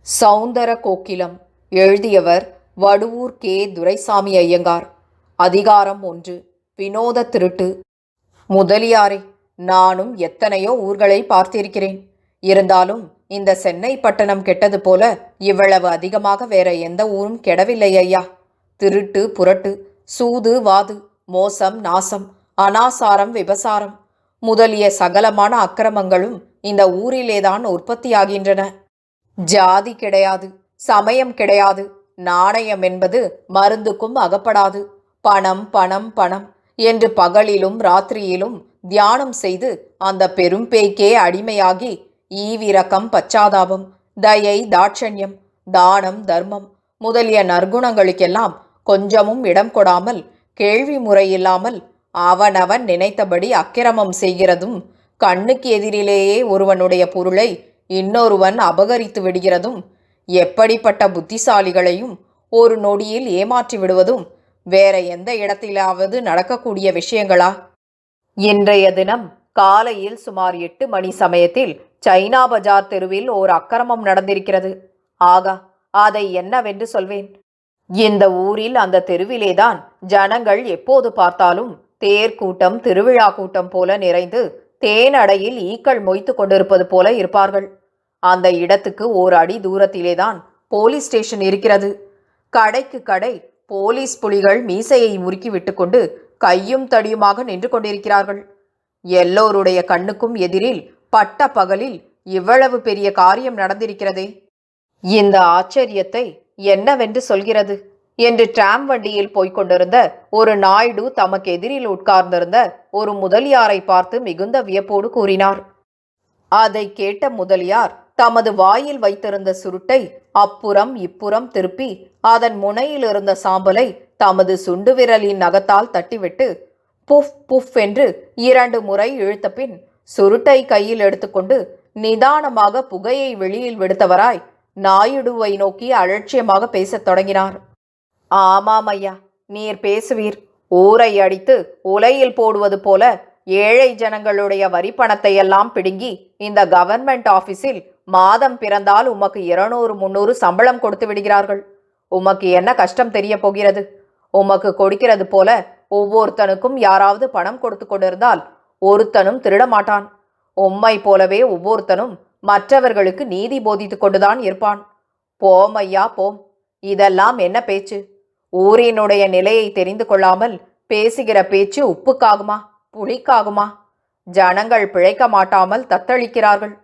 சௌந்தர கோக்கிலம். எழுதியவர் வடுவூர் கே. துரைசாமி ஐயங்கார். அதிகாரம் 1. வினோத திருட்டு. முதலியாரே, நானும் எத்தனையோ ஊர்களை பார்த்திருக்கிறேன். இருந்தாலும் இந்த சென்னை பட்டணம் கெட்டது போல இவ்வளவு அதிகமாக வேற எந்த ஊரும் கெடவில்லை ஐயா. திருட்டு, புரட்டு, சூது, வாது, மோசம், நாசம், அனாசாரம், விபசாரம் முதலிய சகலமான அக்கிரமங்களும் இந்த ஊரிலேதான் உற்பத்தியாகின்றன. ஜாதி கிடையாது, சமயம் கிடையாது, நாணயம் என்பது மருந்துக்கும் அகப்படாது. பணம் பணம் பணம் என்று பகலிலும் ராத்திரியிலும் தியானம் செய்து அந்த பெரும் பேய்க்கே அடிமையாகி ஈவிரக்கம், பச்சாதாபம், தயை, தாட்சண்யம், தானம், தர்மம் முதலிய நற்குணங்களுக்கெல்லாம் கொஞ்சமும் இடம் கொடாமல், கேள்வி முறையில்லாமல் அவனவன் நினைத்தபடி அக்கிரமம் செய்கிறதும், கண்ணுக்கு எதிரிலேயே ஒருவனுடைய பொருளை இன்னொருவன் அபகரித்து விடுகிறதும், எப்படிப்பட்ட புத்திசாலிகளையும் ஒரு நொடியில் ஏமாற்றி விடுவதும் வேற எந்த இடத்திலாவது நடக்கக்கூடிய விஷயங்களா? இன்றைய தினம் காலையில் சுமார் 8 மணி சமயத்தில் சைனா பஜார் தெருவில் ஓர் அக்கிரமம் நடந்திருக்கிறது. ஆகா, அதை என்னவென்று சொல்வேன்? இந்த ஊரில் அந்த தெருவிலேதான் ஜனங்கள் எப்போது பார்த்தாலும் தேர்கூட்டம், திருவிழா கூட்டம் போல நிறைந்து தேனடையில் ஈக்கள் மொய்த்து கொண்டிருப்பது போல இருப்பார்கள். அந்த இடத்துக்கு ஓர் அடி தூரத்திலேதான் போலீஸ் ஸ்டேஷன் இருக்கிறது. கடைக்கு கடை போலீஸ் புலிகள் மீசையை முறுக்கி விட்டுக்கொண்டு கையும் தடியுமாக நின்று கொண்டிருக்கிறார்கள். எல்லோருடைய கண்ணுக்கும் எதிரில் பட்ட பகலில் இவ்வளவு பெரிய காரியம் நடந்திருக்கிறதே. இந்த ஆச்சரியத்தை என்னவென்று சொல்கிறது என்று டிராம் வண்டியில் போய்கொண்டிருந்த ஒரு நாயுடு தமக்கு எதிரில் உட்கார்ந்திருந்த ஒரு முதலியாரை பார்த்து மிகுந்த வியப்போடு கூறினார். அதை கேட்ட முதலியார் தமது வாயில் வைத்திருந்த சுருட்டை அப்புறம் இப்புறம் திருப்பி அதன் முனையில் இருந்த சாம்பலை தமது சுண்டு விரலின் நகத்தால் தட்டிவிட்டு புஃப் புஃப் என்று 2 முறை இழுத்த பின் சுருட்டை கையில் எடுத்துக்கொண்டு நிதானமாக புகையை வெளியில் விடுத்தவராய் நாயுடுவை நோக்கி அலட்சியமாக பேசத் தொடங்கினார். ஆமாம் ஐயா, நீர் பேசுவீர். ஊரை அடித்து உலையில் போடுவது போல ஏழை ஜனங்களுடைய வரி பணத்தை எல்லாம் பிடுங்கி இந்த கவர்மெண்ட் ஆபீஸில் மாதம் பிறந்தால் உமக்கு 200 300 சம்பளம் கொடுத்து விடுகிறார்கள். உமக்கு என்ன கஷ்டம் தெரிய போகிறது? உமக்கு கொடுக்கிறது போல ஒவ்வொருத்தனுக்கும் யாராவது பணம் கொடுத்து கொண்டிருந்தால் ஒருத்தனும் திருட மாட்டான். உம்மை போலவே ஒவ்வொருத்தனும் மற்றவர்களுக்கு நீதி போதித்து கொண்டுதான் இருப்பான். போம் ஐயா, போம். இதெல்லாம் என்ன பேச்சு? ஊரினுடைய நிலையை தெரிந்து கொள்ளாமல் பேசுகிற பேச்சு உப்புக்காகுமா, புளிக்காகுமா? ஜனங்கள் பிழைக்க மாட்டாமல் தத்தளிக்கிறார்கள்.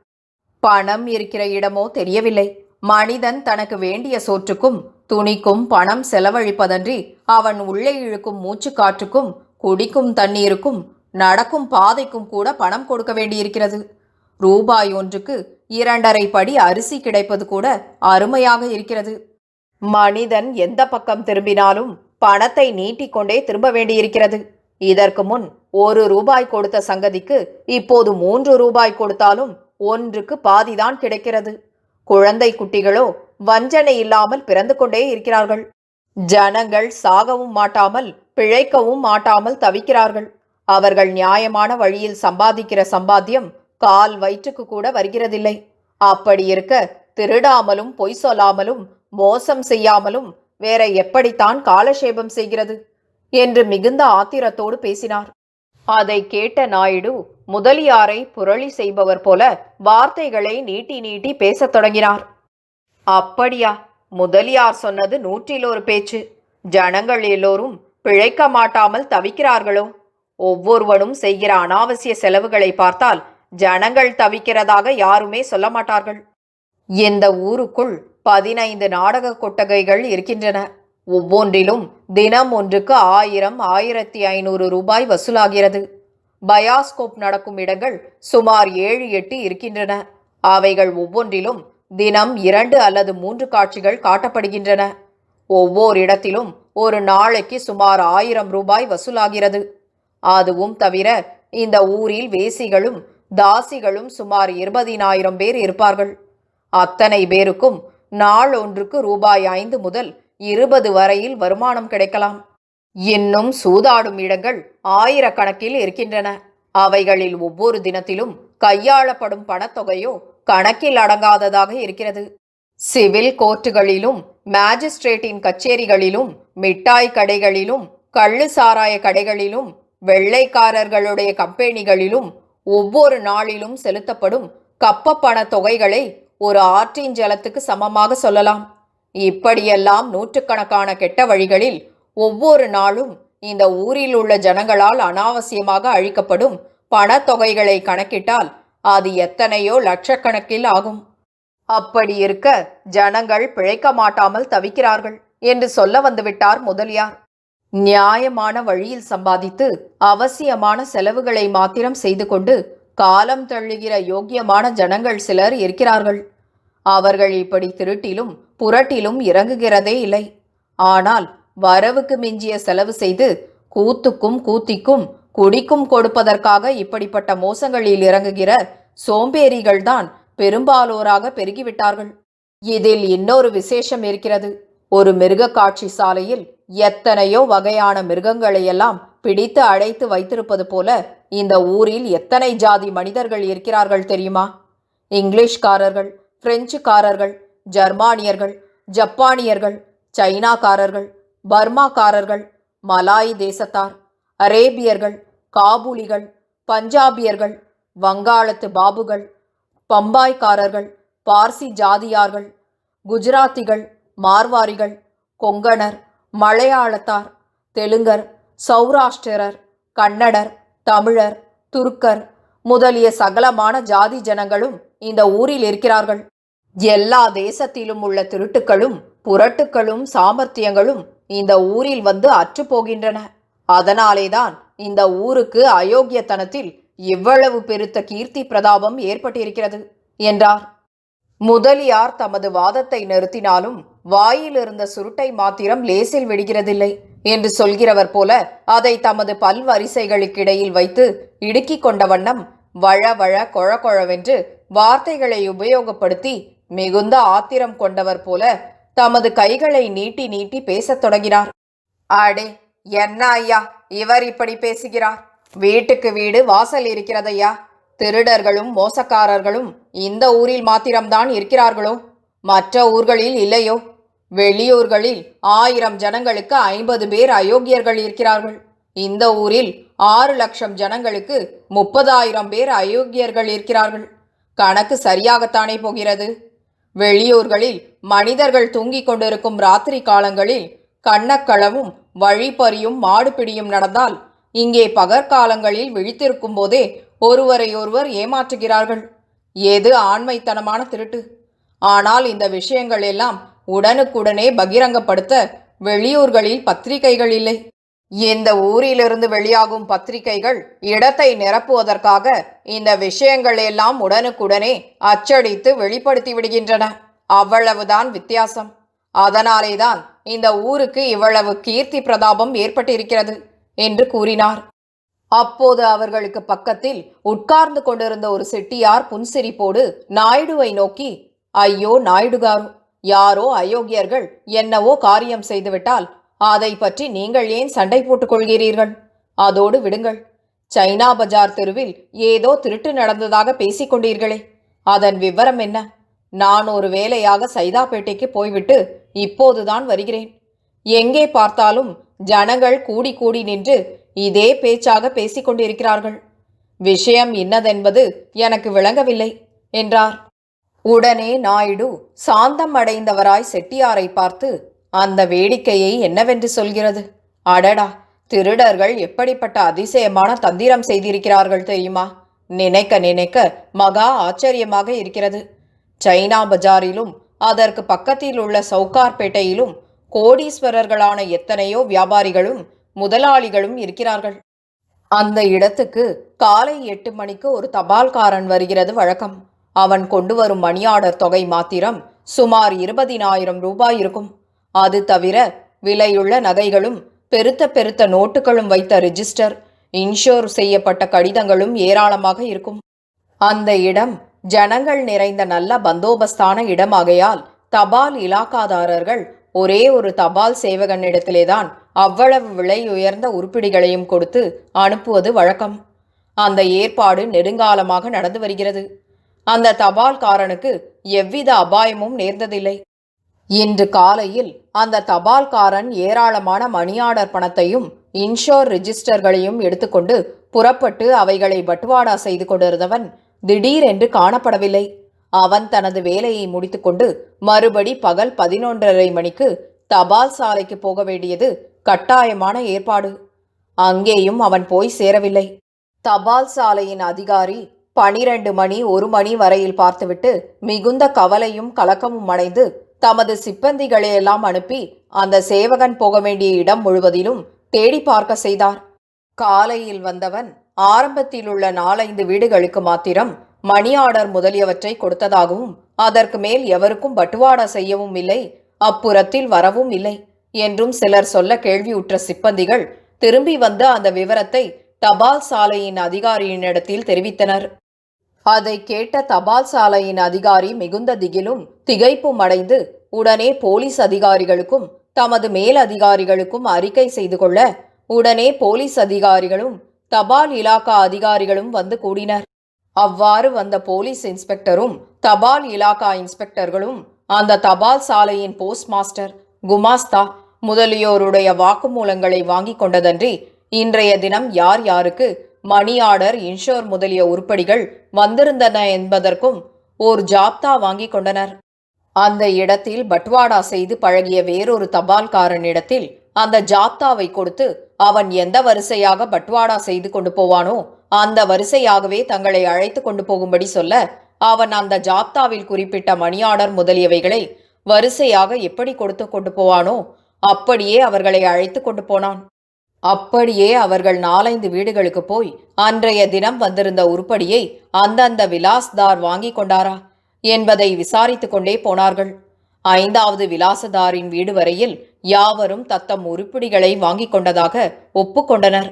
பணம் இருக்கிற இடமோ தெரியவில்லை. மனிதன் தனக்கு வேண்டிய சோற்றுக்கும் துணிக்கும் பணம் செலவழிப்பதன்றி அவன் உள்ளே இழுக்கும் மூச்சு காற்றுக்கும் குடிக்கும் தண்ணீருக்கும் நடக்கும் பாதைக்கும் கூட பணம் கொடுக்க வேண்டியிருக்கிறது. ரூபாய் ஒன்றுக்கு 2.5 படி அரிசி கிடைப்பது கூட அருமையாக இருக்கிறது. மனிதன் எந்த பக்கம் திரும்பினாலும் பணத்தை நீட்டிக்கொண்டே திரும்ப வேண்டியிருக்கிறது. இதற்கு முன் 1 ரூபாய் கொடுத்த சங்கதிக்கு இப்போது 3 ரூபாய் கொடுத்தாலும் ஒன்றுக்கு பாதிதான் கிடைக்கிறது. குழந்தை குட்டிகளோ வஞ்சனை இல்லாமல் பிறந்து கொண்டே இருக்கிறார்கள். ஜனங்கள் சாகவும் மாட்டாமல் பிழைக்கவும் மாட்டாமல் தவிக்கிறார்கள். அவர்கள் நியாயமான வழியில் சம்பாதிக்கிற சம்பாத்தியம் கால் வயிற்றுக்கு கூட வருகிறதில்லை. அப்படி இருக்க திருடாமலும் பொய் சொல்லாமலும் மோசம் செய்யாமலும் வேற எப்படித்தான் காலக்ஷேபம் செய்கிறது என்று மிகுந்த ஆத்திரத்தோடு பேசினார். அதை கேட்ட நாயுடு முதலியாரை புரளி செய்பவர் போல வார்த்தைகளை நீட்டி நீட்டி பேசத் தொடங்கினார். அப்படியா? முதலியார் சொன்னது 100 பேச்சு. ஜனங்கள் எல்லோரும் பிழைக்க மாட்டாமல் தவிக்கிறார்களோ? ஒவ்வொருவனும் செய்கிற அனாவசிய செலவுகளை பார்த்தால் ஜனங்கள் தவிக்கிறதாக யாருமே சொல்ல மாட்டார்கள். இந்த ஊருக்குள் 15 நாடக கொட்டகைகள் இருக்கின்றன. ஒவ்வொன்றிலும் தினம் ஒன்றுக்கு 1000 1500 ரூபாய் வசூலாகிறது. பயாஸ்கோப் நடக்கும் இடங்கள் சுமார் 7 8 இருக்கின்றன. அவைகள் ஒவ்வொன்றிலும் தினம் 2 அல்லது 3 காட்சிகள் காட்டப்படுகின்றன. ஒவ்வொரு இடத்திலும் ஒரு நாளைக்கு சுமார் 1000 ரூபாய் வசூலாகிறது. அதுவும் தவிர இந்த ஊரில் வேசிகளும் தாசிகளும் சுமார் 20,000 பேர் இருப்பார்கள். அத்தனை பேருக்கும் நாள் ஒன்றுக்கு ரூபாய் 5 முதல் 20 வரையில் வருமானம் கிடைக்கலாம். இன்னும் சூதாடும் இடங்கள் 1000 கணக்கில் இருக்கின்றன. அவைகளில் ஒவ்வொரு தினத்திலும் கையாளப்படும் பணத்தொகையோ கணக்கில் அடங்காததாக இருக்கிறது. சிவில் கோர்ட்டுகளிலும் மேஜிஸ்ட்ரேட்டின் கச்சேரிகளிலும் மிட்டாய் கடைகளிலும் கள்ளு சாராய கடைகளிலும் வெள்ளைக்காரர்களுடைய கம்பெனிகளிலும் ஒவ்வொரு நாளிலும் செலுத்தப்படும் கப்ப பண தொகைகளை ஒரு ஆற்றின் ஜலத்துக்கு சமமாக சொல்லலாம். இப்படியெல்லாம் நூற்றுக்கணக்கான கெட்ட வழிகளில் ஒவ்வொரு நாளும் இந்த ஊரில் உள்ள ஜனங்களால் அனாவசியமாக அழிக்கப்படும் பணத்தொகைகளை கணக்கிட்டால் அது எத்தனையோ லட்சக்கணக்கில் ஆகும். அப்படி இருக்க ஜனங்கள் பிழைக்க மாட்டாமல் தவிக்கிறார்கள் என்று சொல்ல வந்துவிட்டார் முதலியார். நியாயமான வழியில் சம்பாதித்து அவசியமான செலவுகளை மாத்திரம் செய்து கொண்டு காலம் தள்ளுகிற யோக்கியமான ஜனங்கள் சிலர் இருக்கிறார்கள். அவர்கள் இப்படி திருட்டிலும் புரட்டிலும் இறங்குகிறதே இல்லை. ஆனால் வரவுக்கு மிஞ்சிய செலவு செய்து கூத்துக்கும் கூத்திக்கும் குடிக்கும் கொடுப்பதற்காக இப்படிப்பட்ட மோசங்களில் இறங்குகிற சோம்பேறிகள்தான் பெரும்பாலோராக பெருகிவிட்டார்கள். இதில் இன்னொரு விசேஷம் இருக்கிறது. ஒரு மிருக காட்சி சாலையில் எத்தனையோ வகையான மிருகங்களையெல்லாம் பிடித்து அடைத்து வைத்திருப்பது போல இந்த ஊரில் எத்தனை ஜாதி மனிதர்கள் இருக்கிறார்கள் தெரியுமா? இங்கிலீஷ்காரர்கள், பிரெஞ்சுக்காரர்கள், ஜெர்மானியர்கள், ஜப்பானியர்கள், சைனாக்காரர்கள், பர்மாக்காரர்கள், மலாய் தேசத்தார், அரேபியர்கள், காபூலிகள், பஞ்சாபியர்கள், வங்காளத்து பாபுகள், பம்பாய்க்காரர்கள், பார்சி ஜாதியார்கள், குஜராத்திகள், மார்வாரிகள், கொங்கணர், மலையாளத்தார், தெலுங்கர், சௌராஷ்டிரர், கன்னடர், தமிழர், துருக்கர் முதலிய சகலமான ஜாதி ஜனங்களும் இந்த ஊரில் இருக்கிறார்கள். எல்லா தேசத்திலும் உள்ள திருட்டுக்களும் புரட்டுக்களும் சாமர்த்தியங்களும் இந்த ஊரில் வந்து அற்றுப்போகின்றன. அதனாலேதான் இந்த ஊருக்கு அயோக்கியத்தனத்தில் இவ்வளவு பெருத்த கீர்த்தி பிரதாபம் ஏற்பட்டிருக்கிறது என்றார். முதலியார் தமது வாதத்தை நிறுத்தினாலும் வாயிலிருந்த சுருட்டை மாத்திரம் லேசில் விடுகிறதில்லை என்று சொல்கிறவர் போல அதை தமது பல்வரிசைகளுக்கிடையில் வைத்து இடுக்கிக் கொண்ட வண்ணம் வழ வழ கொழ கொழவென்று வார்த்தைகளை உபயோகப்படுத்தி மிகுந்த ஆத்திரம் கொண்டவர் போல தமது கைகளை நீட்டி நீட்டி பேசத் தொடங்கினார். அடே, என்ன ஐயா இவர் இப்படி பேசுகிறார்? வீட்டுக்கு வீடு வாசல் இருக்கிறதையா? திருடர்களும் மோசக்காரர்களும் இந்த ஊரில் மாத்திரம்தான் இருக்கிறார்களோ? மற்ற ஊர்களில் இல்லையோ? வெளியூர்களில் 1000 ஜனங்களுக்கு 50 பேர் அயோக்கியர்கள் இருக்கிறார்கள். இந்த ஊரில் 6 லட்சம் ஜனங்களுக்கு 30,000 பேர் அயோக்கியர்கள் இருக்கிறார்கள். கணக்கு சரியாகத்தானே போகிறது? வெளியூர்களில் மனிதர்கள் தூங்கிக் கொண்டிருக்கும் ராத்திரி காலங்களில் கண்ணக்களவும் வழிப்பறியும் மாடுபிடியும் நடந்தால் இங்கே பகற்காலங்களில் விழித்திருக்கும் போதே ஒருவரையொருவர் ஏமாற்றுகிறார்கள். ஏது ஆண்மைத்தனமான திருட்டு! ஆனால் இந்த விஷயங்கள் எல்லாம் உடனுக்குடனே பகிரங்கப்படுத்த வெளியூர்களில் பத்திரிகைகள் இல்லை. இந்த ஊரிலிருந்து வெளியாகும் பத்திரிகைகள் இடத்தை நிரப்புவதற்காக இந்த விஷயங்கள் எல்லாம் உடனுக்குடனே அச்சடித்து வெளிப்படுத்தி விடுகின்றன. அவ்வளவுதான் வித்தியாசம். அதனாலேதான் இந்த ஊருக்கு இவ்வளவு கீர்த்தி பிரதாபம் ஏற்பட்டிருக்கிறது என்று கூறினார். அப்போது அவர்களுக்கு பக்கத்தில் உட்கார்ந்து கொண்டிருந்த ஒரு செட்டியார் புன்சிரிப்போடு நாயுடுவை நோக்கி, ஐயோ நாயுடுகாரு, யாரோ அயோக்கியர்கள் என்னவோ காரியம் செய்துவிட்டால் அதை பற்றி நீங்கள் ஏன் சண்டை போட்டுக் கொள்கிறீர்கள்? அதோடு விடுங்கள். சைனா பஜார் தெருவில் ஏதோ திருட்டு நடந்ததாக பேசிக்கொண்டீர்களே, அதன் விவரம் என்ன? நான் ஒரு வேலையாக சைதாப்பேட்டைக்கு போய்விட்டு இப்போதுதான் வருகிறேன். எங்கே பார்த்தாலும் ஜனங்கள் கூடி கூடி நின்று இதே பேச்சாக பேசிக்கொண்டிருக்கிறார்கள். விஷயம் இன்னதென்பது எனக்கு விளங்கவில்லை என்றார். உடனே நாயுடு சாந்தம் அடைந்தவராய் செட்டியாரை பார்த்து, அந்த வேடிக்கையை என்னவென்று சொல்கிறது? அடடா, திருடர்கள் எப்படிப்பட்ட அதிசயமான தந்திரம் செய்திருக்கிறார்கள் தெரியுமா? நினைக்க நினைக்க மகா ஆச்சரியமாக இருக்கிறது. சைனா பஜாரிலும் அதற்கு பக்கத்தில் உள்ள சவுகார்பேட்டையிலும் கோடீஸ்வரர்களான எத்தனையோ வியாபாரிகளும் முதலாளிகளும் இருக்கிறார்கள். அந்த இடத்துக்கு காலை 8 மணிக்கு ஒரு தபால்காரன் வருகிறது வழக்கம். அவன் கொண்டு வரும் மணி ஆர்டர் தொகை மாத்திரம் சுமார் 20,000 ரூபாய் இருக்கும். அது தவிர விலையுள்ள நகைகளும் பெருத்த பெருத்த நோட்டுகளும் வைத்த ரிஜிஸ்டர், இன்ஷூர் செய்யப்பட்ட கடிதங்களும் ஏராளமாக இருக்கும். அந்த இடம் ஜனங்கள் நிறைந்த நல்ல பந்தோபஸ்தான இடமாகையால் தபால் இலாக்காதாரர்கள் ஒரே ஒரு தபால் சேவகனிடத்திலேதான் அவ்வளவு விலை உயர்ந்த உருப்படிகளையும் கொடுத்து அனுப்புவது வழக்கம். அந்த ஏற்பாடு நெடுங்காலமாக நடந்து வருகிறது. அந்த தபால்காரனுக்கு எவ்வித அபாயமும் நேர்ந்ததில்லை. இன்று காலையில் அந்த தபால்காரன் ஏராளமான மணி ஆர்டர் பணத்தையும் இன்ஷோர் ரிஜிஸ்டர்களையும் எடுத்துக்கொண்டு புறப்பட்டு அவைகளை பட்டுவாடா செய்து கொண்டிருந்தவன் திடீரென்று காணப்படவில்லை. அவன் தனது வேலையை முடித்துக்கொண்டு மறுபடி பகல் 11:30 மணிக்கு தபால் சாலைக்கு போக வேண்டியது கட்டாயமான ஏற்பாடு. அங்கேயும் அவன் போய் சேரவில்லை. தபால் சாலையின் அதிகாரி 12 மணி 1 மணி வரையில் பார்த்துவிட்டு மிகுந்த கவலையும் கலக்கமும் அடைந்து தமது சிப்பந்திகளையெல்லாம் அனுப்பி அந்த சேவகன் போக வேண்டிய இடம் முழுவதிலும் தேடி பார்க்க செய்தார். காலையில் வந்தவன் ஆரம்பத்தில் உள்ள 4-5 வீடுகளுக்கு மாத்திரம் மணி ஆர்டர் முதலியவற்றை கொடுத்ததாகவும் அதற்கு மேல் எவருக்கும் பட்டுவாடா செய்யவும் இல்லை, அப்புறத்தில் வரவும் இல்லை என்றும் சிலர் சொல்ல கேள்வியுற்ற சிப்பந்திகள் திரும்பி வந்து அந்த விவரத்தை தபால் சாலையின் அதிகாரியினிடத்தில் தெரிவித்தனர். அதை கேட்ட தபால் சாலையின் அதிகாரி மிகுந்த திகிலும் திகைப்பும் அடைந்து உடனே போலீஸ் அதிகாரிகளுக்கும் தமது மேல் அதிகாரிகளுக்கும் அறிக்கை செய்து கொள்ள உடனே போலீஸ் அதிகாரிகளும் தபால் இலாக்கா அதிகாரிகளும் வந்து கூடினர். அவ்வாறு வந்த போலீஸ் இன்ஸ்பெக்டரும் தபால் இலாக்கா இன்ஸ்பெக்டர்களும் அந்த தபால் சாலையின் போஸ்ட் மாஸ்டர், குமாஸ்தா முதலியோருடைய வாக்குமூலங்களை வாங்கி கொண்டதன்றி இன்றைய தினம் யார் யாருக்கு மணி ஆர்டர், இன்ஷோர் முதலிய உருப்படிகள் வந்திருந்தன என்பதற்கும் ஓர் ஜாப்தா வாங்கி கொண்டனர். அந்த இடத்தில் பட்வாடா செய்து பழகிய வேறொரு தபால்காரனிடத்தில் அந்த ஜாப்தாவை கொடுத்து அவன் எந்த வரிசையாக பட்வாடா செய்து கொண்டு போவானோ அந்த வரிசையாகவே தங்களை அழைத்து கொண்டு போகும்படி சொல்ல, அவன் அந்த ஜாப்தாவில் குறிப்பிட்ட மணி ஆர்டர் முதலியவைகளை வரிசையாக எப்படி கொடுத்து கொண்டு போவானோ அப்படியே அவர்களை அழைத்து கொண்டு போனான். அப்படியே அவர்கள் 4-5 வீடுகளுக்கு போய் அன்றைய தினம் வந்திருந்த உருப்படியை அந்தந்த விலாஸ்தார் வாங்கி கொண்டாரா என்பதை விசாரித்து கொண்டே போனார்கள். 5வது விலாசதாரின் வீடு வரையில் யாவரும் தத்தம் உருப்படிகளை வாங்கி கொண்டதாக ஒப்புக்கொண்டனர்.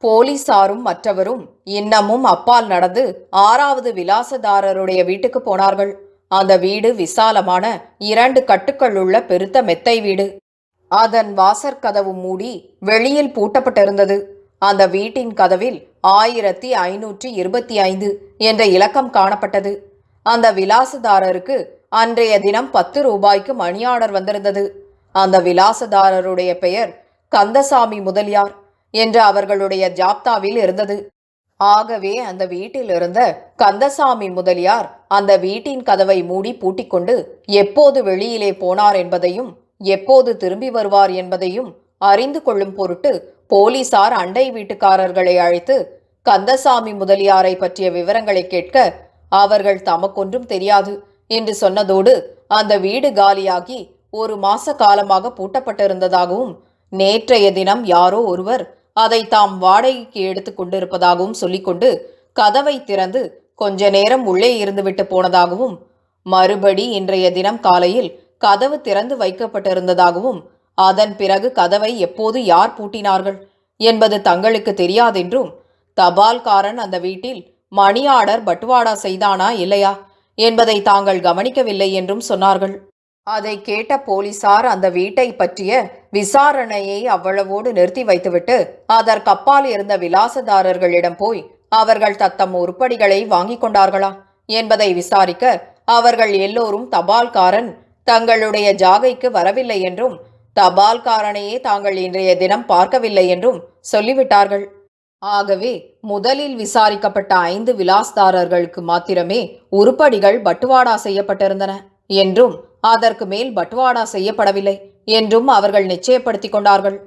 போலீசாரும் மற்றவரும் இன்னமும் அப்பால் நடந்து 6வது விலாசதாரருடைய வீட்டுக்கு போனார்கள். அந்த வீடு விசாலமான 2 கட்டுக்கள் உள்ள பெருத்த மெத்தை வீடு. அதன் வாசற்கதவு மூடி வெளியில் பூட்டப்பட்டிருந்தது. அந்த வீட்டின் கதவில் 1525 என்ற இலக்கம் காணப்பட்டது. அந்த விலாசதாரருக்கு அன்றைய தினம் 10 ரூபாய்க்கு மணி ஆர்டர் வந்திருந்தது. அந்த விலாசதாரருடைய பெயர் கந்தசாமி முதலியார் என்று அவர்களுடைய ஜாப்தாவில் இருந்தது. ஆகவே அந்த வீட்டில் இருந்த கந்தசாமி முதலியார் அந்த வீட்டின் கதவை மூடி பூட்டிக்கொண்டு எப்போது வெளியிலே போனார் என்பதையும் எப்போது திரும்பி வருவார் என்பதையும் அறிந்து கொள்ளும் பொருட்டு போலீசார் அண்டை வீட்டுக்காரர்களை அழைத்து கந்தசாமி முதலியாரை பற்றிய விவரங்களை கேட்க அவர்கள் தமக்கொன்றும் தெரியாது என்று சொன்னதோடு அந்த வீடு காலியாகி 1 மாச காலமாக பூட்டப்பட்டிருந்ததாகவும் நேற்றைய தினம் யாரோ ஒருவர் அதை தாம் வாடகைக்கு எடுத்து கொண்டிருப்பதாகவும் சொல்லிக்கொண்டு கதவை திறந்து கொஞ்ச நேரம் உள்ளே இருந்துவிட்டு போனதாகவும் மறுபடி இன்றைய தினம் காலையில் கதவு திறந்து வைக்கப்பட்டிருந்ததாகவும் அதன் பிறகு கதவை எப்போது யார் பூட்டினார்கள் என்பது தங்களுக்கு தெரியாதென்றும் தபால்காரன் அந்த வீட்டில் மணி ஆர்டர் பட்டுவாடா செய்தானா இல்லையா என்பதை தாங்கள் கவனிக்கவில்லை என்றும் சொன்னார்கள். அதை கேட்ட போலீசார் அந்த வீட்டை பற்றிய விசாரணையை அவ்வளவோடு நிறுத்தி வைத்துவிட்டு அதற்கப்பால் இருந்த விலாசதாரர்களிடம் போய் அவர்கள் தத்தம் உருப்படிகளை வாங்கி கொண்டார்களா என்பதை விசாரிக்க அவர்கள் எல்லோரும் தபால்காரன் தங்களுடைய ஜாகைக்கு வரவில்லை என்றும் தபால்காரனையே தாங்கள் இன்றைய தினம் பார்க்கவில்லை என்றும் சொல்லிவிட்டார்கள். ஆகவே முதலில் விசாரிக்கப்பட்ட 5 விலாஸ்தாரர்களுக்கு மாத்திரமே உருப்படிகள் பட்டுவாடா செய்யப்பட்டிருந்தன என்றும் அதற்கு மேல் பட்டுவாடா செய்யப்படவில்லை என்றும் அவர்கள் நிச்சயப்படுத்திக் கொண்டார்கள்.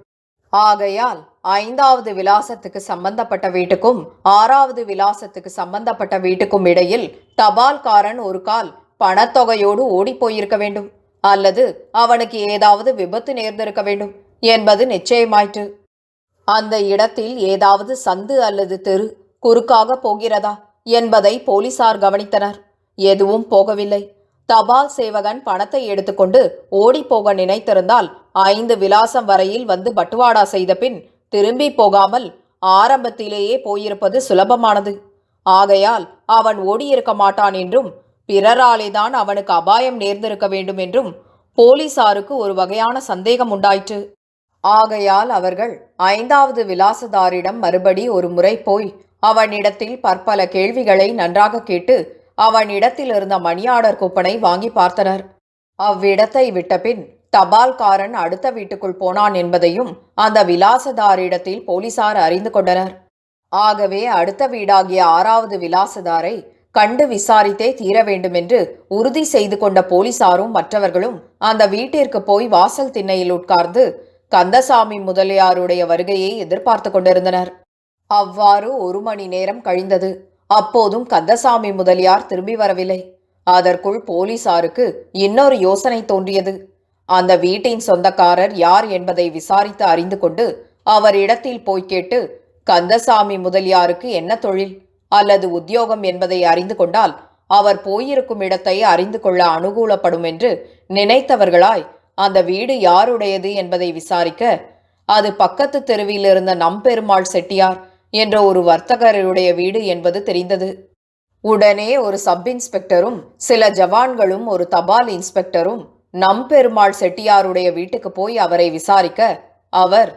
ஆகையால் 5வது விலாசத்துக்கு சம்பந்தப்பட்ட வீட்டுக்கும் 6வது விலாசத்துக்கு சம்பந்தப்பட்ட வீட்டுக்கும் இடையில் தபால்காரன் ஒரு கால் பணத்தொகையோடு ஓடிப்போயிருக்க வேண்டும், அல்லது அவனுக்கு ஏதாவது விபத்து நேர்ந்திருக்க வேண்டும் என்பது நிச்சயமாயிற்று. அந்த இடத்தில் ஏதாவது சந்து அல்லது தெரு குறுக்காக போகிறதா என்பதை போலீசார் கவனித்தனர். எதுவும் போகவில்லை. தபால் சேவகன் பணத்தை எடுத்துக்கொண்டு ஓடிப்போக நினைத்திருந்தால் 5 விலாசம் வரையில் வந்து பட்டுவாடா செய்த பின் திரும்பி போகாமல் ஆரம்பத்திலேயே போயிருப்பது சுலபமானது. ஆகையால் அவன் ஓடியிருக்க மாட்டான் என்றும் பிறராலேதான் அவனுக்கு அபாயம் நேர்ந்திருக்க வேண்டும் என்றும் போலீசாருக்கு ஒரு வகையான சந்தேகம் உண்டாயிற்று. ஆகையால் அவர்கள் 5வது விலாசதாரிடம் மறுபடி ஒரு முறை போய் அவனிடத்தில் பற்பல கேள்விகளை நன்றாக கேட்டு அவனிடத்தில் இருந்த மணி ஆர்டர் கூப்பனை வாங்கி பார்த்தனர். அவ்விடத்தை விட்டபின் தபால்காரன் அடுத்த வீட்டுக்குள் போனான் என்பதையும் அந்த விலாசதாரிடத்தில் போலீசார் அறிந்து கொண்டனர். ஆகவே அடுத்த வீடாகிய 6வது விலாசதாரை கண்டு விசாரித்தே தீர வேண்டுமென்று உறுதி செய்து கொண்ட போலீசாரும் மற்றவர்களும் அந்த வீட்டிற்கு போய் வாசல் திண்ணையில் உட்கார்ந்து கந்தசாமி முதலியாருடைய வருகையை எதிர்பார்த்து கொண்டிருந்தனர். அவ்வாறு 1 மணி நேரம் கழிந்தது. அப்போதும் கந்தசாமி முதலியார் திரும்பி வரவில்லை. அதற்குள் போலீசாருக்கு இன்னொரு யோசனை தோன்றியது. அந்த வீட்டின் சொந்தக்காரர் யார் என்பதை விசாரித்து அறிந்து கொண்டு அவரிடத்தில் போய் கேட்டு, கந்தசாமி முதலியாருக்கு என்ன தொழில் அல்லது உத்தியோகம் என்பதை அறிந்து கொண்டால் அவர் போயிருக்கும் இடத்தை அறிந்து கொள்ள அனுகூலப்படும் என்று நினைத்தவர்களாய் அந்த வீடு யாருடையது என்பதை விசாரிக்க, அது பக்கத்து தெருவில் இருந்த நம்பெருமாள் செட்டியார் என்ற ஒரு வர்த்தகருடைய வீடு என்பது தெரிந்தது. உடனே ஒரு சப் இன்ஸ்பெக்டரும் சில ஜவான்களும் ஒரு தபால் இன்ஸ்பெக்டரும் நம்பெருமாள் செட்டியாருடைய வீட்டுக்கு போய் அவரை விசாரிக்க, அவர்,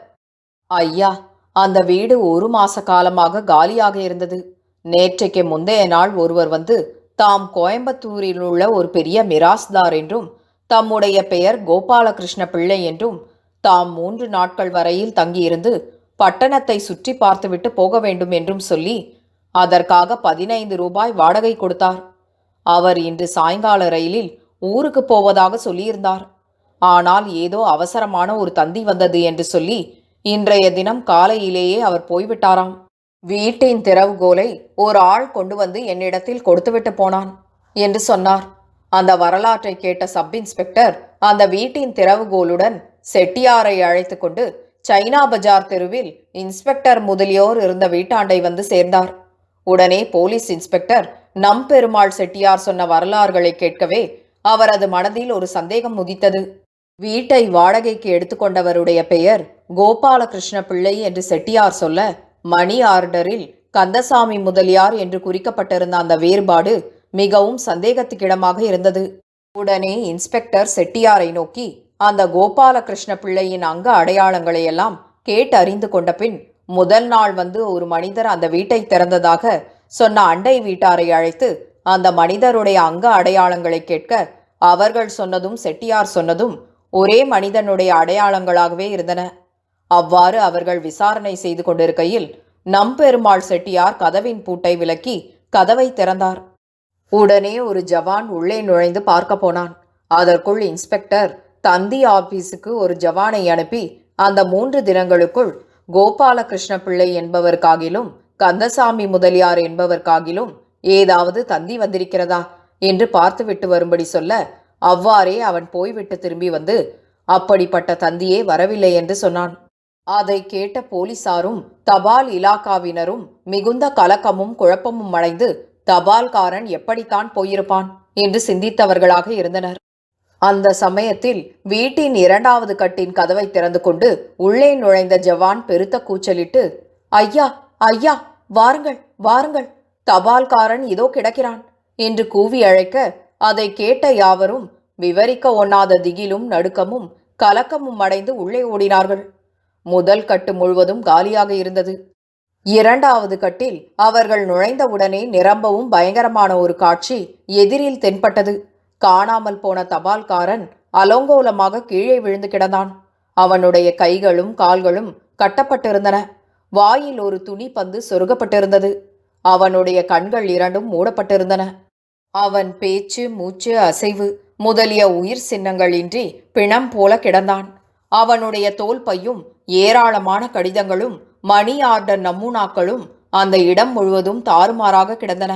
ஐயா, அந்த வீடு 1 மாச காலமாக காலியாக இருந்தது. நேற்றைக்கு முந்தைய நாள் ஒருவர் வந்து தாம் கோயம்புத்தூரில் உள்ள ஒரு பெரிய மிராஸ்தார் என்றும் தம்முடைய பெயர் கோபாலகிருஷ்ண பிள்ளை என்றும் தாம் 3 நாட்கள் வரையில் தங்கியிருந்து பட்டணத்தை சுற்றி பார்த்துவிட்டு போக வேண்டும் என்றும் சொல்லி அதற்காக 15 ரூபாய் வாடகை கொடுத்தார். அவர் இன்று சாயங்கால ரயிலில் ஊருக்கு போவதாக சொல்லியிருந்தார். ஆனால் ஏதோ அவசரமான ஒரு தந்தி வந்தது என்று சொல்லி இன்றைய தினம் காலையிலேயே அவர் போய்விட்டாராம். வீட்டின் திறவுகோலை ஒரு ஆள் கொண்டு வந்து என்னிடத்தில் கொடுத்துவிட்டு போனான் என்று சொன்னார். அந்த வரலாற்றை கேட்ட சப் இன்ஸ்பெக்டர் அந்த வீட்டின் திறவுகோலுடன் செட்டியாரை அழைத்து கொண்டு சைனா பஜார் தெருவில் இன்ஸ்பெக்டர் முதலியோர் இருந்த வீட்டாண்டை வந்து சேர்ந்தார். உடனே போலீஸ் இன்ஸ்பெக்டர் நம்பெருமாள் செட்டியார் சொன்ன வரலாறுகளை கேட்கவே அவரது மனதில் ஒரு சந்தேகம் உதித்தது. வீட்டை வாடகைக்கு எடுத்துக்கொண்டவருடைய பெயர் கோபாலகிருஷ்ண பிள்ளை என்று செட்டியார் சொல்ல, மணி ஆர்டரில் கந்தசாமி முதலியார் என்று குறிக்கப்பட்டிருந்த அந்த வேறுபாடு மிகவும் சந்தேகத்துக்கிடமாக இருந்தது. உடனே இன்ஸ்பெக்டர் செட்டியாரை நோக்கி அந்த கோபாலகிருஷ்ண பிள்ளையின் அங்க அடையாளங்களை எல்லாம் கேட்டு அறிந்து கொண்ட பின் முதல் நாள் வந்து ஒரு மனிதர் அந்த வீட்டை திறந்ததாக சொன்ன அண்டை வீட்டாரை அழைத்து அந்த மனிதருடைய அங்க அடையாளங்களை கேட்க, அவர்கள் சொன்னதும் செட்டியார் சொன்னதும் ஒரே மனிதனுடைய அடையாளங்களாகவே இருந்தன. அவ்வாறு அவர்கள் விசாரணை செய்து கொண்டிருக்கையில் நம்பெருமாள் செட்டியார் கதவின் பூட்டை விலக்கி கதவை திறந்தார். உடனே ஒரு ஜவான் உள்ளே நுழைந்து பார்க்க போனான். அதற்குள் இன்ஸ்பெக்டர் தந்தி ஆபீஸுக்கு ஒரு ஜவானை அனுப்பி அந்த 3 தினங்களுக்குள் கோபாலகிருஷ்ண பிள்ளை என்பவர்க்காகிலும் கந்தசாமி முதலியார் என்பவர்க்காகிலும் ஏதாவது தந்தி வந்திருக்கிறதா என்று பார்த்துவிட்டு வரும்படி சொல்ல, அவ்வாறே அவன் போய்விட்டு திரும்பி வந்து அப்படிப்பட்ட தந்தியே வரவில்லை என்று சொன்னான். அதை கேட்ட போலீசாரும் தபால் இலாக்காவினரும் மிகுந்த கலக்கமும் குழப்பமும் அடைந்து தபால்காரன் எப்படித்தான் போயிருப்பான் என்று சிந்தித்தவர்களாக இருந்தனர். அந்த சமயத்தில் வீட்டின் 2வது கட்டின் கதவை திறந்து கொண்டு உள்ளே நுழைந்த ஜவான் பெருத்த கூச்சலிட்டு, ஐயா, ஐயா, வாருங்கள், வாருங்கள், தபால்காரன் இதோ கிடக்கிறான் என்று கூவி அழைக்க, அதை கேட்ட யாவரும் விவரிக்க ஒண்ணாத திகிலும் நடுக்கமும் கலக்கமும் அடைந்து உள்ளே ஓடினார்கள். முதல் கட்டு முழுவதும் காலியாக இருந்தது. 2வது கட்டில் அவர்கள் நுழைந்தவுடனே நிரம்பவும் பயங்கரமான ஒரு காட்சி எதிரில் தென்பட்டது. காணாமல் போன தபால்காரன் அலங்கோலமாக கீழே விழுந்து கிடந்தான். அவனுடைய கைகளும் கால்களும் கட்டப்பட்டிருந்தன. வாயில் ஒரு துணி பந்து சொருகப்பட்டிருந்தது. அவனுடைய கண்கள் 2ம் மூடப்பட்டிருந்தன. அவன் பேச்சு, மூச்சு, அசைவு முதலிய உயிர் சின்னங்களின்றி பிணம் போல கிடந்தான். அவனுடைய தோல் பையும் ஏராளமான கடிதங்களும் மணி ஆர்டர் நமூனாக்களும் அந்த இடம் முழுவதும் தாறுமாறாக கிடந்தன.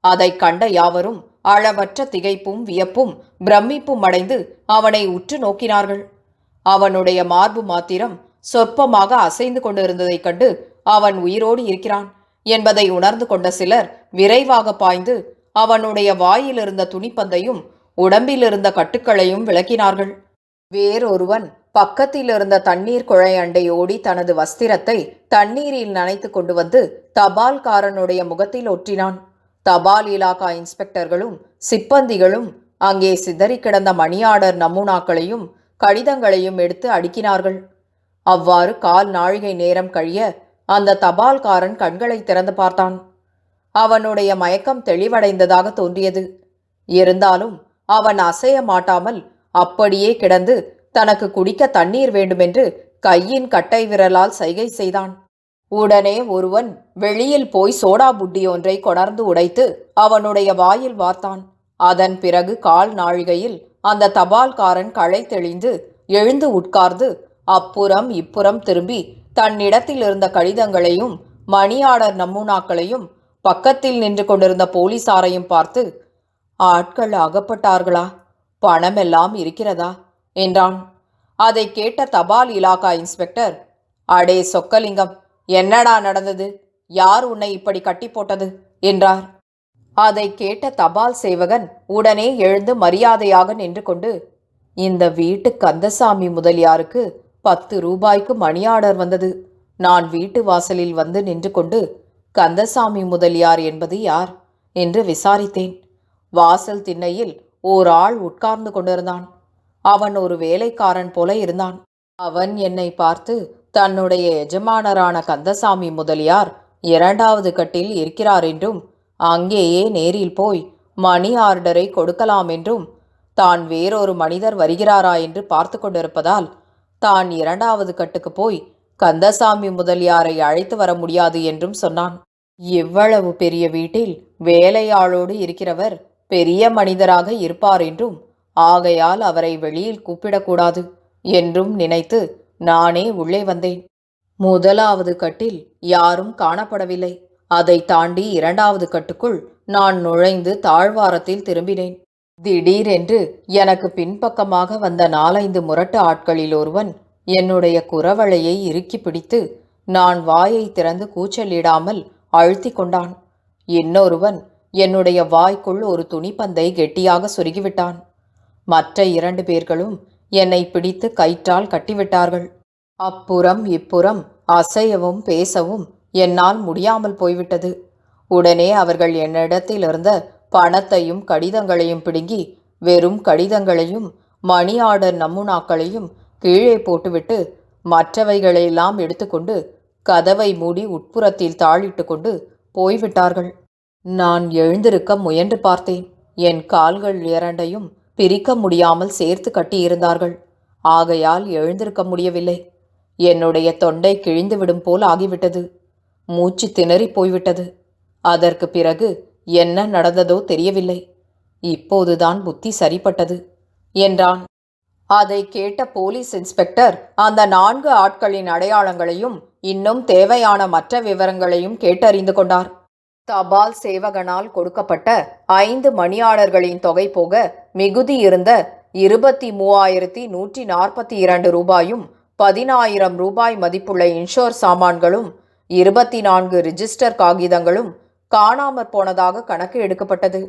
அதை கண்ட யாவரும் அளவற்ற திகைப்பும் வியப்பும் பிரமிப்பும் அடைந்து அவனை உற்று நோக்கினார்கள். அவனுடைய மார்பு மாத்திரம் சொற்பமாக அசைந்து கொண்டிருந்ததைக் கண்டு அவன் உயிரோடு இருக்கிறான் என்பதை உணர்ந்து கொண்ட சிலர் விரைவாக பாய்ந்து அவனுடைய வாயிலிருந்த துணிப்பந்தையும் உடம்பிலிருந்த கட்டுக்களையும் விளக்கினார்கள். வேறொருவன் பக்கத்தில் இருந்த தண்ணீர் குழாய் அண்டை ஓடி தனது வஸ்திரத்தை தண்ணீரில் நனைத்து கொண்டு வந்து தபால்காரனுடைய முகத்தில் ஒற்றினான். தபால் இலாக்கா இன்ஸ்பெக்டர்களும் சிப்பந்திகளும் அங்கே சிதறி கிடந்த மணி ஆர்டர் நமூனாக்களையும் கடிதங்களையும் எடுத்து அடுக்கினார்கள். அவ்வாறு 1/4 நாழிகை நேரம் கழிய அந்த தபால்காரன் கண்களை திறந்து பார்த்தான். அவனுடைய மயக்கம் தெளிவடைந்ததாக தோன்றியது. இருந்தாலும் அவன் அசைய மாட்டாமல் அப்படியே கிடந்து தனக்கு குடிக்க தண்ணீர் வேண்டுமென்று கையின் கட்டை விரலால் சைகை செய்தான். உடனே ஒருவன் வெளியில் போய் சோடா புட்டி ஒன்றை கொணர்ந்து உடைத்து அவனுடைய வாயில் வார்த்தான். அதன் பிறகு கால் நாழிகையில் அந்த தபால்காரன் களை தெளிந்து எழுந்து உட்கார்ந்து அப்புறம் இப்புறம் திரும்பி தன்னிடத்தில் இருந்த கடிதங்களையும் மணி ஆர்டர் நமூனாக்களையும் பக்கத்தில் நின்று கொண்டிருந்த போலீசாரையும் பார்த்து, ஆட்கள் அகப்பட்டார்களா? பணமெல்லாம் இருக்கிறதா என்றான். அதை கேட்ட தபால் இலாகா இன்ஸ்பெக்டர், அடே சொக்கலிங்கம், என்னடா நடந்தது? யார் உன்னை இப்படி கட்டி போட்டது என்றார். அதை கேட்ட தபால் சேவகன் உடனே எழுந்து மரியாதையாக நின்று கொண்டு, இந்த வீட்டு கந்தசாமி முதலியாருக்கு 10 ரூபாய்க்கு மணி ஆர்டர் வந்தது. நான் வீட்டு வாசலில் வந்து நின்று கொண்டு, கந்தசாமி முதலியார் என்பது யார் என்று விசாரித்தேன். வாசல் திண்ணையில் ஓர் ஆள் உட்கார்ந்து கொண்டிருந்தான். அவன் ஒரு வேலைக்காரன் போல இருந்தான். அவன் என்னை பார்த்து, தன்னுடைய எஜமானரான கந்தசாமி முதலியார் 2வது கட்டில் இருக்கிறார் என்றும் அங்கேயே நேரில் போய் மணி ஆர்டரை கொடுக்கலாம் என்றும் தான் வேறொரு மனிதர் வருகிறாரா என்று பார்த்து கொண்டிருப்பதால் தான் 2வது கட்டுக்கு போய் கந்தசாமி முதலியாரை அழைத்து வர முடியாது என்றும் சொன்னான். இவ்வளவு பெரிய வீட்டில் வேலையாளோடு இருக்கிறவர் பெரிய மனிதராக இருப்பார் என்றும் ஆகையால் அவரை வெளியில் கூப்பிடக்கூடாது என்றும் நினைத்து நானே உள்ளே வந்தேன். 1வது கட்டில் யாரும் காணப்படவில்லை. அதை தாண்டி 2வது கட்டுக்குள் நான் நுழைந்து தாழ்வாரத்தில் திரும்பினேன். திடீரென்று எனக்கு பின்பக்கமாக வந்த 4-5 முரட்டு ஆட்களில் ஒருவன் என்னுடைய குரவளையை இறுக்கி பிடித்து நான் வாயை திறந்து கூச்சலிடாமல் அழுத்தி கொண்டான். இன்னொருவன் என்னுடைய வாய்க்குள் ஒரு துணிப்பந்தை கெட்டியாக சொருகிவிட்டான். மற்ற 2 பேர்களும் என்னை பிடித்து கயிற்றால் கட்டிவிட்டார்கள். அப்புறம் இப்புறம் அசையவும் பேசவும் என்னால் முடியாமல் போய்விட்டது. உடனே அவர்கள் என்னிடத்திலிருந்த பணத்தையும் கடிதங்களையும் பிடுங்கி வெறும் கடிதங்களையும் மணி ஆர்டர் நமூனாக்களையும் கீழே போட்டுவிட்டு மற்றவைகளையெல்லாம் எடுத்துக்கொண்டு கதவை மூடி உட்புறத்தில் தாளிட்டு கொண்டு போய்விட்டார்கள். நான் எழுந்திருக்க முயன்று பார்த்தேன். என் கால்கள் 2ஐயும் பிரிக்க முடியாமல் சேர்த்து கட்டியிருந்தார்கள். ஆகையால் எழுந்திருக்க முடியவில்லை. என்னுடைய தொண்டை கிழிந்துவிடும் போல் ஆகிவிட்டது. மூச்சு திணறி போய்விட்டது. அதற்கு பிறகு என்ன நடந்ததோ தெரியவில்லை. இப்போதுதான் புத்தி சரிப்பட்டது என்றான். அதை கேட்ட போலீஸ் இன்ஸ்பெக்டர் அந்த 4 ஆட்களின் அடையாளங்களையும் இன்னும் தேவையான மற்ற விவரங்களையும் கேட்டறிந்து கொண்டார். தபால் சேவகனால் கொடுக்கப்பட்ட 5 மணி ஆர்டர்களின் தொகை போக மிகுதி இருந்த 23,142 ரூபாயும் 10,000 ரூபாய் மதிப்புள்ள இன்ஷோர் சாமான்களும் 24 ரிஜிஸ்டர் காகிதங்களும் காணாமற் போனதாக கணக்கு எடுக்கப்பட்டது.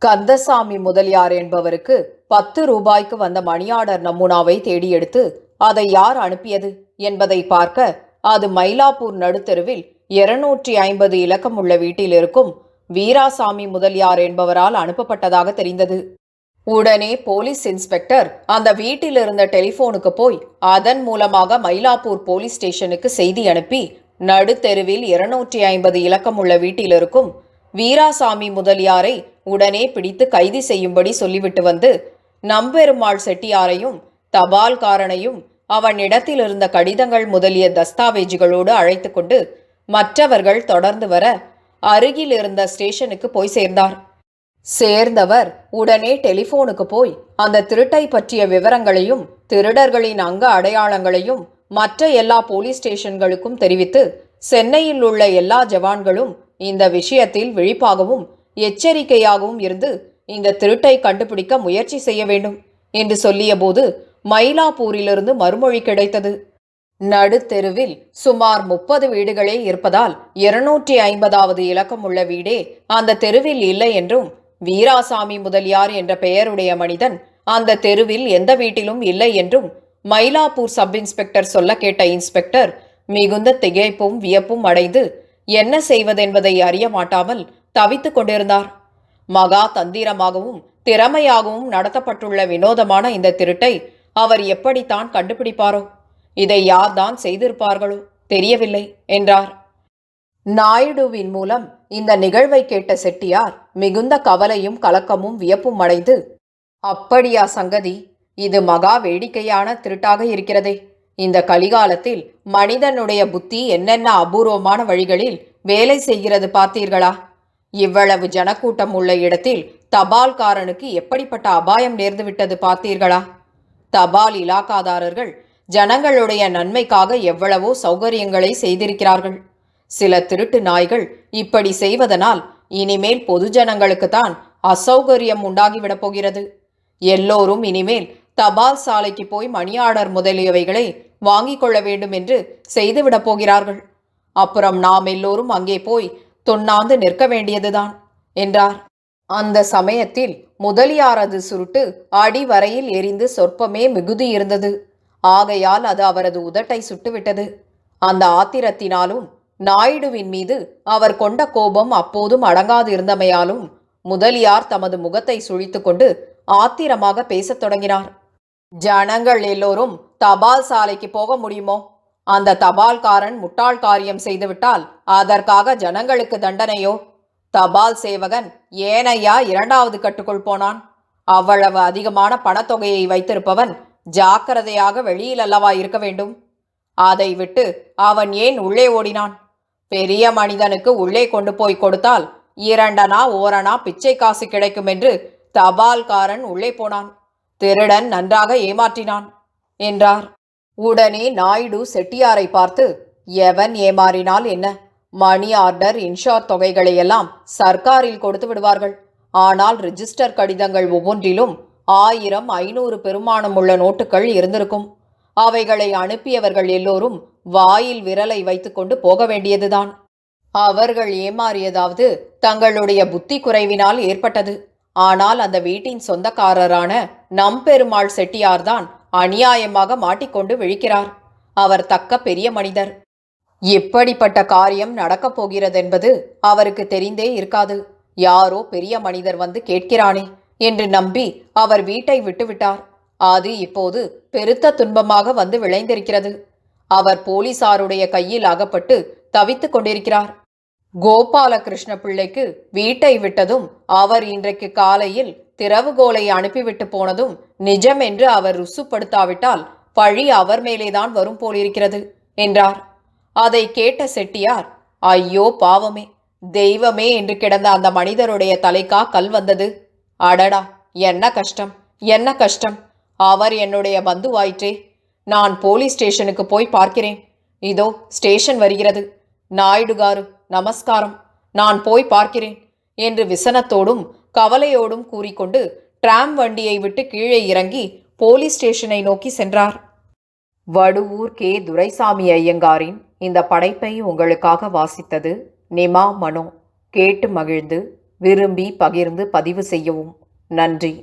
கந்தசாமி முதலியார் என்பவருக்கு 10 ரூபாய்க்கு வந்த மணி ஆர்டர் நமூனாவை தேடி எடுத்து அதை யார் அனுப்பியது என்பதை பார்க்க அது மயிலாப்பூர் நடுத்தெருவில் 250 இலக்கம் உள்ள வீட்டில் இருக்கும் வீராசாமி முதலியார் என்பவரால் அனுப்பப்பட்டதாக தெரிந்தது. உடனே போலீஸ் இன்ஸ்பெக்டர் அந்த வீட்டில் இருந்த டெலிபோனுக்கு போய் அதன் மூலமாக மயிலாப்பூர் போலீஸ் ஸ்டேஷனுக்கு செய்தி அனுப்பி நடுத்தெருவில் 250 இலக்கம் உள்ள வீட்டில் இருக்கும் வீராசாமி முதலியாரை உடனே பிடித்து கைது செய்யும்படி சொல்லிவிட்டு வந்து நம்பெருமாள் செட்டியாரையும் தபால்காரனையும் அவனிடத்தில் இருந்த கடிதங்கள் முதலிய தஸ்தாவேஜுகளோடு அழைத்து கொண்டு மற்றவர்கள் தொடர்ந்து வர அருகில் இருந்த ஸ்டேஷனுக்கு போய் சேர்ந்தார். சேர்ந்தவர் உடனே டெலிபோனுக்கு போய் அந்த திருட்டை பற்றிய விவரங்களையும் திருடர்களின் அங்க அடையாளங்களையும் மற்ற எல்லா போலீஸ் ஸ்டேஷன்களுக்கும் தெரிவித்து சென்னையில் உள்ள எல்லா ஜவான்களும் இந்த விஷயத்தில் விழிப்பாகவும் எச்சரிக்கையாகவும் இருந்து இந்த திருட்டை கண்டுபிடிக்க முயற்சி செய்ய வேண்டும் என்று சொல்லிய போது மயிலாப்பூரிலிருந்து மறுமொழி கிடைத்தது. நடுத்தெருவில் சுமார் 30 வீடுகளே இருப்பதால் 250வது இலக்கம் உள்ள வீடே அந்த தெருவில் இல்லை என்றும் வீராசாமி முதலியார் என்ற பெயருடைய மனிதன் அந்த தெருவில் எந்த வீட்டிலும் இல்லை என்றும் மயிலாப்பூர் சப் இன்ஸ்பெக்டர் சொல்ல கேட்ட இன்ஸ்பெக்டர் மிகுந்த திகைப்பும் வியப்பும் அடைந்து என்ன செய்வதென்பதை அறிய மாட்டாமல் தவித்துக் கொண்டிருந்தார். மகா தந்திரமாகவும் திறமையாகவும் நடத்தப்பட்டுள்ள வினோதமான இந்த திருட்டை அவர் எப்படித்தான் கண்டுபிடிப்பாரோ, இதை யார்தான் செய்திருப்பார்களோ தெரியவில்லை என்றார். நாயுடுவின் மூலம் இந்த நிகழ்வை கேட்ட செட்டியார் மிகுந்த கவலையும் கலக்கமும் வியப்பும் அடைந்து, அப்படியா சங்கதி? இது மகா வேடிக்கையான திருட்டாக இருக்கிறதே. இந்த கலிகாலத்தில் மனிதனுடைய புத்தி என்னென்ன அபூர்வமான வழிகளில் வேலை செய்கிறது பார்த்தீர்களா? இவ்வளவு ஜனக்கூட்டம் உள்ள இடத்தில் தபால்காரனுக்கு எப்படிப்பட்ட அபாயம் நேர்ந்துவிட்டது பார்த்தீர்களா? தபால் இலாக்காதாரர்கள் ஜனங்களுடைய நன்மைக்காக எவ்வளவோ சௌகரியங்களை செய்திருக்கிறார்கள். சில திருட்டு நாய்கள் இப்படி செய்வதனால் இனிமேல் பொதுஜனங்களுக்குத்தான் அசௌகரியம் உண்டாகிவிடப் போகிறது. எல்லோரும் இனிமேல் தபால் சாலைக்கு போய் மணி ஆர்டர் முதலியவைகளை வாங்கிக் கொள்ள வேண்டும் என்று செய்துவிடப் போகிறார்கள். அப்புறம் நாம் எல்லோரும் அங்கே போய் தொண்ணாந்து நிற்க வேண்டியதுதான் என்றார். அந்த சமயத்தில் முதலியாரது சுருட்டு அடிவரையில் எரிந்து சொற்பமே மிகுதி இருந்தது. ஆகையால் அது அவரது உதட்டை சுட்டுவிட்டது. அந்த ஆத்திரத்தினாலும் நாயுடுவின் மீது அவர் கொண்ட கோபம் அப்போதும் அடங்காது இருந்தமையாலும் முதலியார் தமது முகத்தை சுழித்து கொண்டு ஆத்திரமாக பேசத் தொடங்கினார். ஜனங்கள் எல்லோரும் தபால் சாலைக்கு போக முடியுமோ? அந்த தபால்காரன் முட்டாள் காரியம் செய்துவிட்டால் அதற்காக ஜனங்களுக்கு தண்டனையோ? தபால் சேவகன் ஏனையா இரண்டாவது கட்டுக்குள் போனான்? அவ்வளவு அதிகமான பணத்தொகையை வைத்திருப்பவன் ஜாக்கிரதையாக வெளியில் அல்லவா இருக்க வேண்டும்? அதை விட்டு அவன் ஏன் உள்ளே ஓடினான்? பெரிய மனிதனுக்கு உள்ளே கொண்டு போய் கொடுத்தால் 2 ஓரணா பிச்சை காசு கிடைக்கும் என்று தபால்காரன் உள்ளே போனான். திருடன் நன்றாக ஏமாற்றினான் என்றார். உடனே நாயுடு செட்டியாரை பார்த்து, எவன் ஏமாறினால் என்ன? மணி ஆர்டர், இன்ஷார் தொகைகளையெல்லாம் சர்க்காரில் கொடுத்து விடுவார்கள். ஆனால் ரிஜிஸ்டர் கடிதங்கள் ஒவ்வொன்றிலும் 1000, 500 பெருமானம் உள்ள நோட்டுகள் இருந்திருக்கும். அவைகளை அனுப்பியவர்கள் எல்லோரும் வாயில் விரலை வைத்துக்கொண்டு போக வேண்டியதுதான். அவர்கள் ஏமாறியதாவது தங்களுடைய புத்தி குறைவினால் ஏற்பட்டது. ஆனால் அந்த வீட்டின் சொந்தக்காரரான நம்பெருமாள் செட்டியார்தான் அநியாயமாக மாட்டிக்கொண்டு விழிக்கிறார். அவர் தக்க பெரிய மனிதர். எப்படிப்பட்ட காரியம் நடக்கப் போகிறதென்பது அவருக்கு தெரிந்தே இருக்காது. யாரோ பெரிய மனிதர் வந்து கேட்கிறானே என்று நம்பி அவர் வீட்டை விட்டுவிட்டார். அது இப்போது பெருத்த துன்பமாக வந்து விளைந்திருக்கிறது. அவர் போலீசாருடைய கையில் அகப்பட்டு தவித்துக் கொண்டிருக்கிறார். கோபாலகிருஷ்ண பிள்ளைக்கு வீட்டை விட்டதும் அவர் இன்றைக்கு காலையில் திறவுகோலை அனுப்பிவிட்டு போனதும் நிஜம் என்று அவர் ருசுப்படுத்தாவிட்டால் பழி அவர் மேலேதான் வரும் போலிருக்கிறது என்றார். அதை கேட்ட செட்டியார், ஐயோ பாவமே, தெய்வமே என்று கிடந்த அந்த மனிதருடைய தலைக்கா கல் வந்தது. அடடா, என்ன கஷ்டம், என்ன கஷ்டம். அவர் என்னுடைய பந்துவாயிற்றே. நான் போலீஸ் ஸ்டேஷனுக்கு போய் பார்க்கிறேன். இதோ ஸ்டேஷன் வருகிறது. நாயுடுகாரு நமஸ்காரம், நான் போய் பார்க்கிறேன் என்று விசனத்தோடும் கவலையோடும் கூறிக்கொண்டு டிராம் வண்டியை விட்டு கீழே இறங்கி போலீஸ் ஸ்டேஷனை நோக்கி சென்றார். வடுவூர் கே. துரைசாமி ஐயங்காரின் இந்த படைப்பை உங்களுக்காக வாசித்தது நிமா மனோ. கேட்டு மகிழ்ந்து விரும்பி பகிர்ந்து பதிவு செய்யவும். நன்றி.